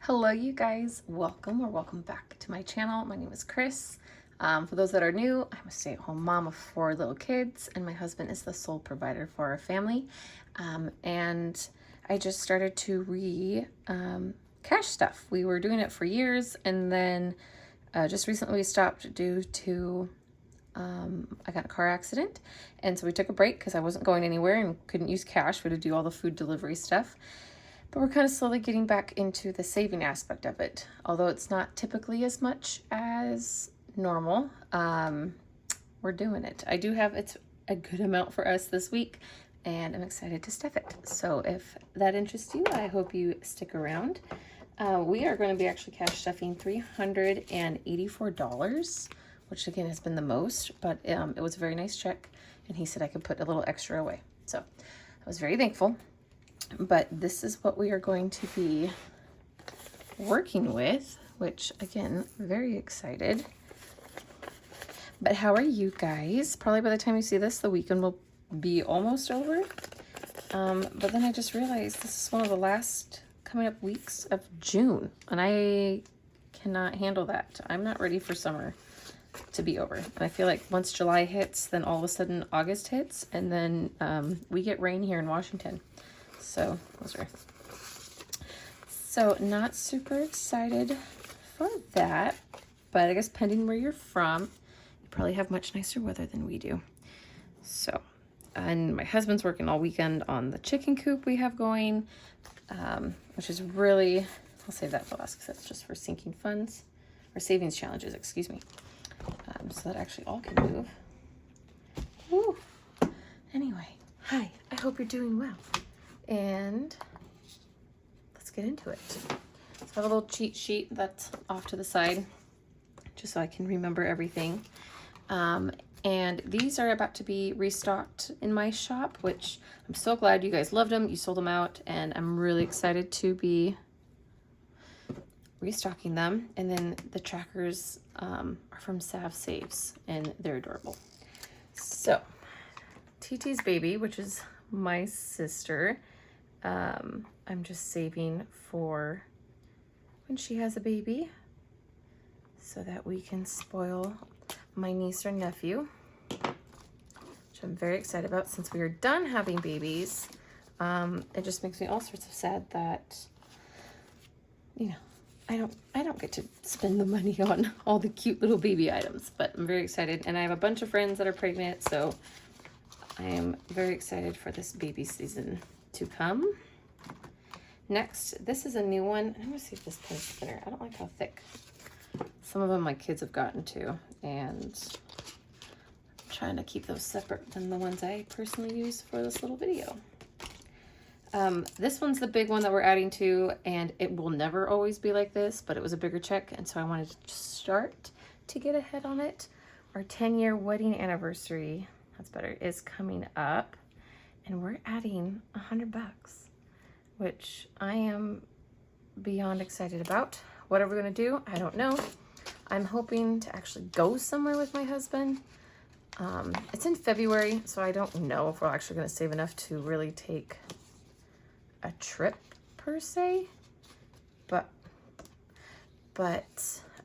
Hello you guys, welcome back to my channel. My name is Chris. For those that are new, I'm a stay-at-home mom of 4 little kids, and my husband is the sole provider for our family. And I just started to cash stuff. We were doing it for years, and then just recently we stopped due to I got in a car accident, and so we took a break because I wasn't going anywhere and couldn't use cash. We had to do all the food delivery stuff. But we're kind of slowly getting back into the saving aspect of it, although it's not typically as much as normal. We're doing it. I do have it's a good amount for us this week, and I'm excited to stuff it. So if that interests you, I hope you stick around. We are going to be actually cash stuffing $384, which again has been the most, but it was a very nice check, and he said I could put a little extra away. So I was very thankful. But this is what we are going to be working with, which again, very excited. But how are you guys? Probably by the time you see this, the weekend will be almost over. But then I just realized this is one of the last coming up weeks of June, and I cannot handle that. I'm not ready for summer to be over. And I feel like once July hits, then all of a sudden August hits, and then we get rain here in Washington. So not super excited for that, but I guess pending where you're from, you probably have much nicer weather than we do. So, and my husband's working all weekend on the chicken coop we have going, which is really, I'll save that for last because that's just for sinking funds, or savings challenges, excuse me. So that actually all can move. Woo. Anyway, hi, I hope you're doing well. And let's get into it. So I have a little cheat sheet that's off to the side, just so I can remember everything. And these are about to be restocked in my shop, which I'm so glad you guys loved them. You sold them out, and I'm really excited to be restocking them. And then the trackers are from Sahm Saves, and they're adorable. So TT's baby, which is my sister, I'm just saving for when she has a baby so that we can spoil my niece or nephew, which I'm very excited about since we are done having babies. It just makes me all sorts of sad that, you know, I don't get to spend the money on all the cute little baby items, but I'm very excited. And I have a bunch of friends that are pregnant, so I am very excited for this baby season to come. Next, this is a new one. I'm gonna see if this pen is thinner. I don't like how thick some of them my kids have gotten to, and I'm trying to keep those separate than the ones I personally use for this little video. This one's the big one that we're adding to, and it will never always be like this, but it was a bigger check, and so I wanted to start to get ahead on it. Our 10-year wedding anniversary, that's better, is coming up, and we're adding $100, which I am beyond excited about. What are we gonna do? I don't know. I'm hoping to actually go somewhere with my husband. It's in February, so I don't know if we're actually gonna save enough to really take a trip per se, but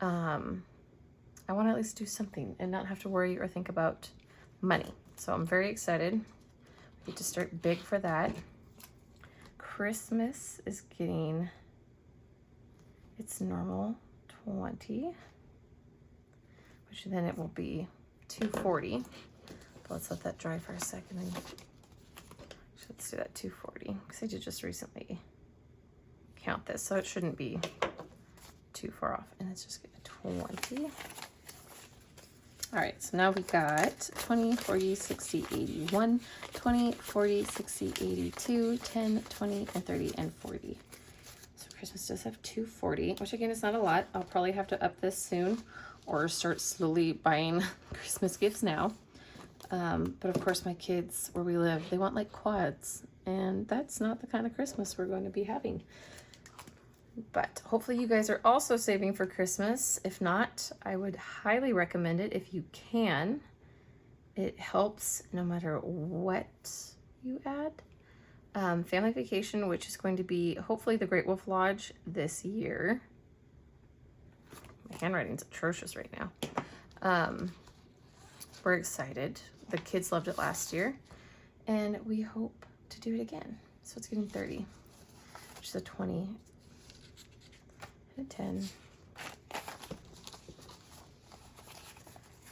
I want to at least do something and not have to worry or think about money. So I'm very excited. We need to start big for that. Christmas is getting its normal 20, which then it will be 240. But let's let that dry for a second, and let's do that 240 because I did just recently count this, so it shouldn't be too far off. And it's just gonna 20. All right, so now we got 20, 40, 60, 81, 20, 40, 60, 82, 10, 20, and 30, and 40. So Christmas does have 240, which again is not a lot. I'll probably have to up this soon or start slowly buying Christmas gifts now. But of course my kids, where we live, they want like quads, and that's not the kind of Christmas we're going to be having. But hopefully you guys are also saving for Christmas. If not, I would highly recommend it if you can. It helps no matter what you add. family vacation, which is going to be hopefully the Great Wolf Lodge this year. My handwriting's atrocious right now. We're excited. The kids loved it last year, and we hope to do it again. So it's getting 30, which is a 20 and a 10.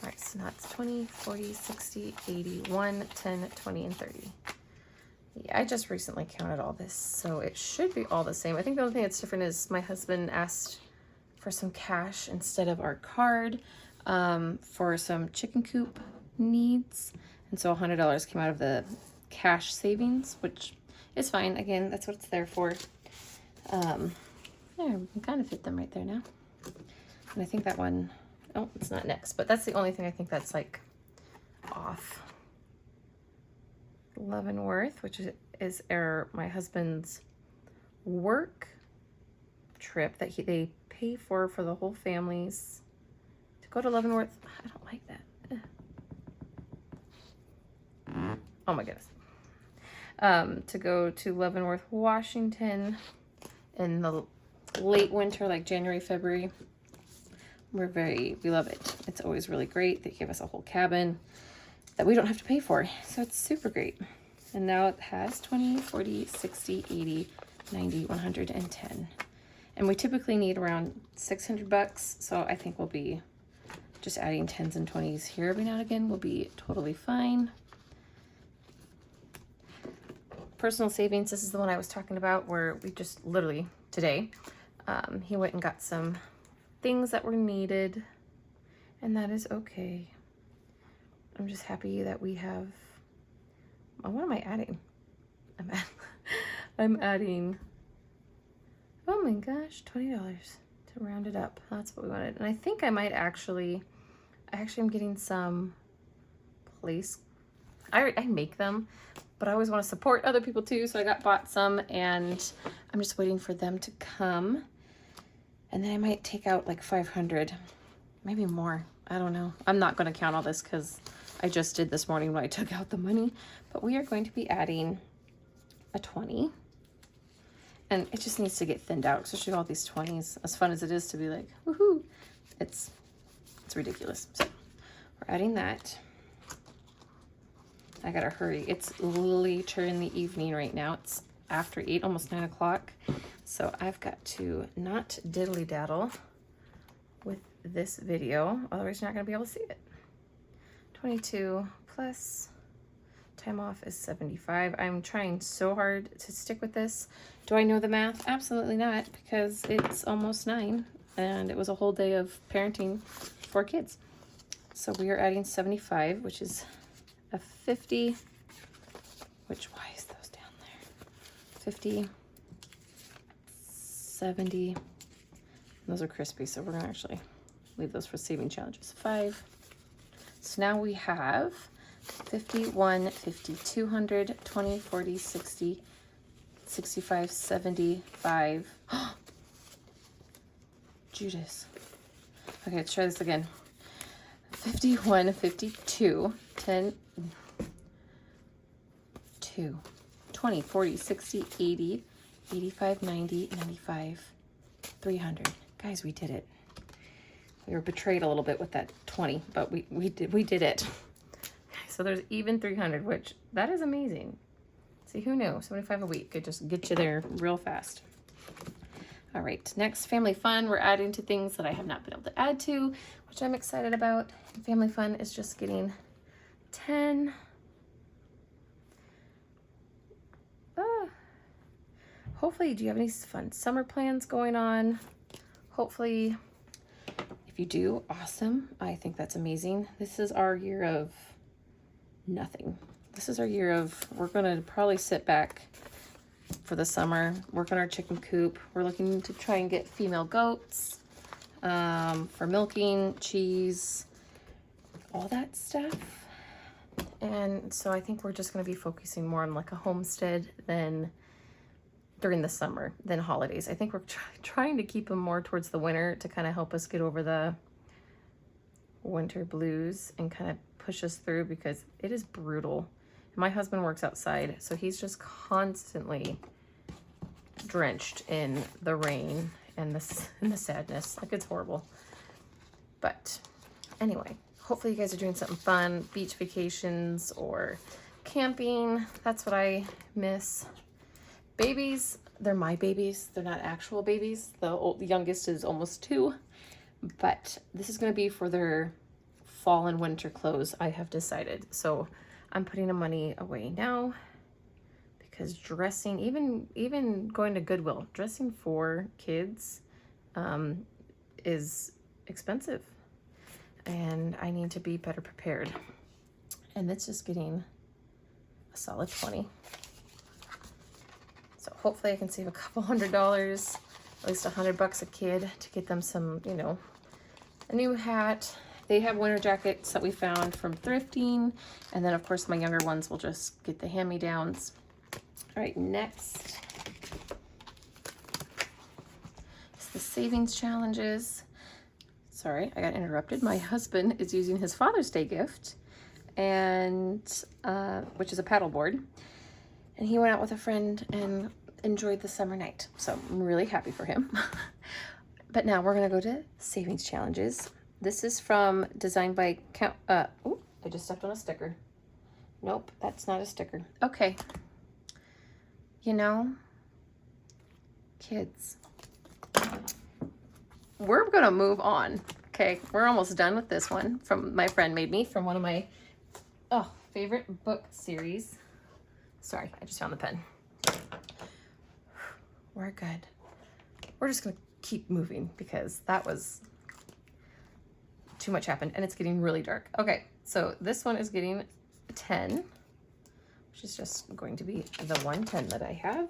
All right, so that's 20, 40, 60, 80, 1, 10, 20, and 30. Yeah, I just recently counted all this, so it should be all the same. I think the only thing that's different is my husband asked for some cash instead of our card for some chicken coop needs. And so $100 came out of the cash savings, which is fine. Again, that's what it's there for. Yeah, we can kind of fit them right there now. And I think that one, oh, it's not next, but that's the only thing I think that's like off. Leavenworth, which is my husband's work trip that they pay for the whole families to go to Leavenworth. I don't like that. Ugh. Oh my goodness. To go to Leavenworth, Washington in the late winter, like January, February. We love it. It's always really great. They give us a whole cabin that we don't have to pay for. So it's super great. And now it has 20, 40, 60, 80, 90, 110. And we typically need around $600. So I think we'll be just adding 10s and 20s here every now and again will be totally fine. Personal savings, this is the one I was talking about where we just literally today, he went and got some things that were needed, and that is okay. I'm just happy that we have, what am I adding? I'm adding, oh my gosh, $20 to round it up. That's what we wanted. And I think I might actually am getting some place, I make them, but I always want to support other people too. So I bought some, and I'm just waiting for them to come. And then I might take out like 500, maybe more. I don't know. I'm not going to count all this because I just did this morning when I took out the money. But we are going to be adding a 20. And it just needs to get thinned out, especially all these 20s. As fun as it is to be like, woohoo, it's ridiculous. So we're adding that. I gotta hurry. It's later in the evening right now. It's after 8, almost 9 o'clock. So I've got to not diddly daddle with this video, otherwise you're not gonna be able to see it. 22 plus time off is 75. I'm trying so hard to stick with this. Do I know the math? Absolutely not, because it's almost 9 and it was a whole day of parenting 4 kids. So we are adding 75, which is a 50, which, why is those down there? 50, 70, those are crispy, so we're gonna actually leave those for saving challenges. 5. So now we have 51, 50, 200, 20, 40, 60, 65, 75. Judas. Okay, let's try this again. 51, 52, 10, 2, 20, 40, 60, 80, 85, 90, 95, 300. Guys, we did it. We were betrayed a little bit with that 20, but we did it. So there's even 300, which that is amazing. See, who knew? 75 a week could just get you there real fast. All right, next, family fun. We're adding to things that I have not been able to add to, which I'm excited about. Family fun is just getting 10. Hopefully, do you have any fun summer plans going on? Hopefully, if you do, awesome. I think that's amazing. This is our year of nothing. This is our year of, we're gonna probably sit back for the summer, work on our chicken coop. We're looking to try and get female goats for milking, cheese, all that stuff. And so I think we're just gonna be focusing more on like a homestead than during the summer than holidays. I think we're trying to keep them more towards the winter to kind of help us get over the winter blues and kind of push us through, because it is brutal My husband works outside, so he's just constantly drenched in the rain and the sadness. Like, it's horrible. But anyway, hopefully you guys are doing something fun, beach vacations or camping. That's what I miss. Babies, they're my babies. They're not actual babies. The youngest is almost 2, but this is going to be for their fall and winter clothes, I have decided. So I'm putting the money away now because dressing, even going to Goodwill, dressing for kids is expensive, and I need to be better prepared. And it's just getting a solid 20. So hopefully I can save a couple $100, at least $100 a kid, to get them some, you know, a new hat. They have winter jackets that we found from thrifting. And then of course my younger ones will just get the hand-me-downs. All right, next is the savings challenges. Sorry, I got interrupted. My husband is using his Father's Day gift, and which is a paddleboard. And he went out with a friend and enjoyed the summer night. So I'm really happy for him. But now we're gonna go to savings challenges. This is from Designed by oh, I just stepped on a sticker. Nope, that's not a sticker. Okay. You know, kids, we're gonna move on. Okay, we're almost done with this one from my friend made me from one of my favorite book series. Sorry, I just found the pen. We're good. We're just gonna keep moving because that was too much happened and it's getting really dark. Okay, so this one is getting a 10, which is just going to be the 110 that I have.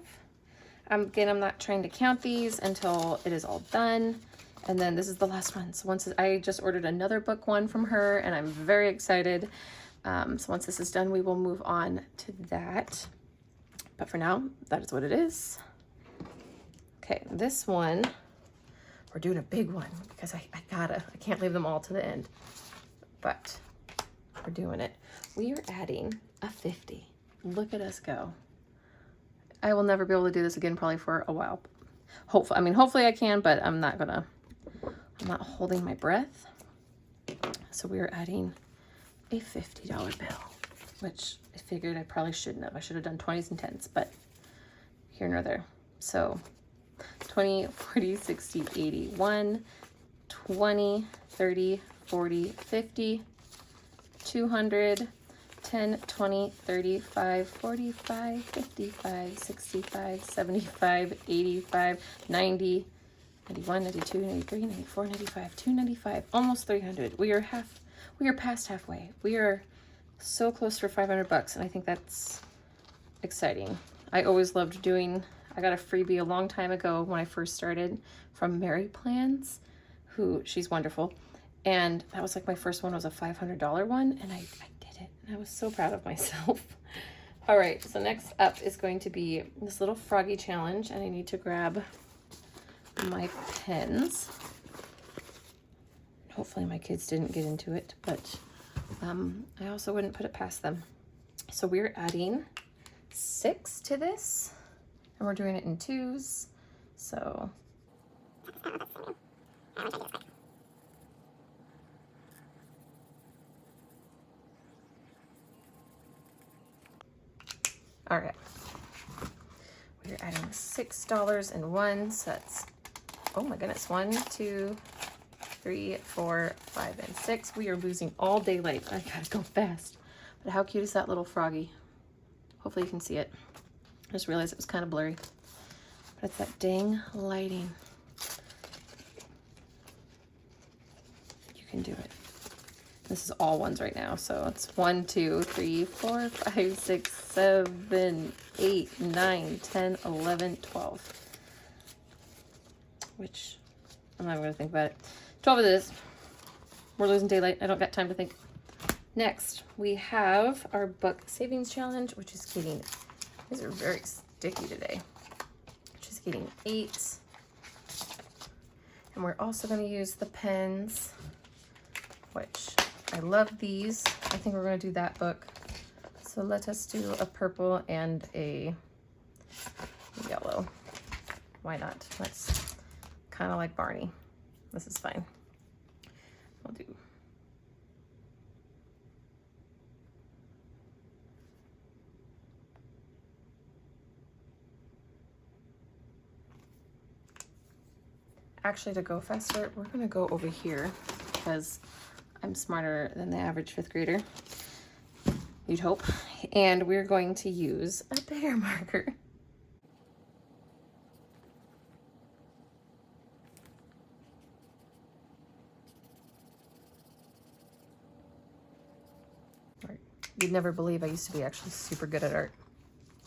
Again, I'm not trying to count these until it is all done. And then this is the last one. So once I just ordered another book one from her and I'm very excited. So once this is done, we will move on to that. But for now, that is what it is. Okay, this one, we're doing a big one because I can't leave them all to the end. But we're doing it. We are adding a 50. Look at us go. I will never be able to do this again probably for a while. Hopefully I can, but I'm not holding my breath. So we are adding a $50 bill, which I figured I probably shouldn't have. I should have done 20s and 10s, but here nor there. So 20, 40, 60, 80, 1, 20, 30, 40, 50, 200, 10, 20, 35, 45, 55, 65, 75, 85, 90, 91, 92, 93, 94, 95, 295, almost 300. We are past halfway. We are so close for $500, and I think that's exciting. I always loved doing, I got a freebie a long time ago when I first started from Mary Plans, she's wonderful. And that was like my first one was a $500 one, and I did it. And I was so proud of myself. All right, so next up is going to be this little froggy challenge, and I need to grab my pens. Hopefully my kids didn't get into it, but I also wouldn't put it past them. So we're adding 6 to this, and we're doing it in 2s. So all right, we're adding $6 and 1, so that's, oh my goodness, 1, 2, 3, 4, 5, and 6. We are losing all daylight. I gotta go fast. But how cute is that little froggy? Hopefully you can see it. I just realized it was kind of blurry. But it's that dang lighting. You can do it. This is all ones right now. So it's 1, 2, 3, 4, 5, 6, 7, 8, 9, 10, 11, 12. Which, I'm not even gonna think about it. 12 of this. We're losing daylight. I don't got time to think. Next, we have our book savings challenge, which is getting, these are very sticky today, which is getting 8. And we're also going to use the pens, which I love these. I think we're going to do that book. So let us do a purple and a yellow. Why not? That's kind of like Barney. This is fine. We'll do actually, to go faster, we're gonna go over here because I'm smarter than the average 5th grader, you'd hope. And we're going to use a bigger marker. You'd never believe I used to be actually super good at art.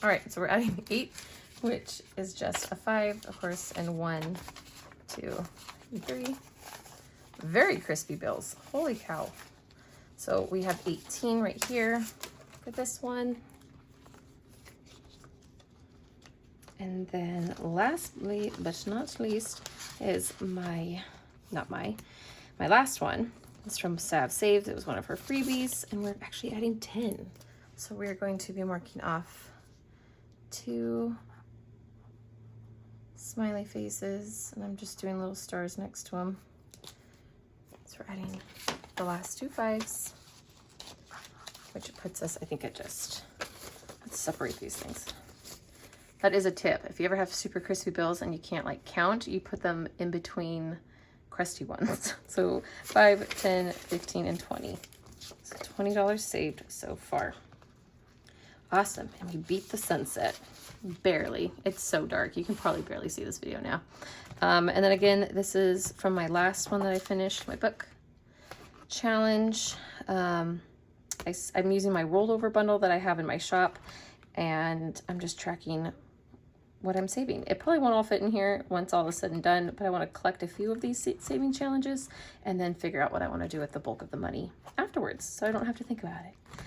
All right, so we're adding 8, which is just a 5, of course, and 1, 2, 3. Very crispy bills. Holy cow. So we have 18 right here for this one. And then lastly, but not least, is my last one. It's from Sav Saved. It was one of her freebies, and we're actually adding 10. So we're going to be marking off 2 smiley faces, and I'm just doing little stars next to them. So we're adding the last 2 5s, which puts us, I think it just, let's separate these things. That is a tip. If you ever have super crispy bills and you can't like count, you put them in between crusty ones. So 5, 10, 15, and 20. So $20 saved so far. Awesome. And we beat the sunset. Barely. It's so dark. You can probably barely see this video now. And then again, this is from my last one that I finished, my book challenge. I'm using my rollover bundle that I have in my shop, and I'm just tracking what I'm saving. It probably won't all fit in here once all is said and done, but I want to collect a few of these saving challenges and then figure out what I want to do with the bulk of the money afterwards, so I don't have to think about it.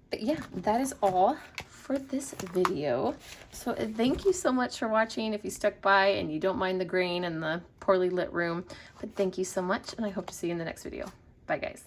But yeah, that is all for this video. So thank you so much for watching. If you stuck by and you don't mind the grain and the poorly lit room, but thank you so much, and I hope to see you in the next video. Bye guys.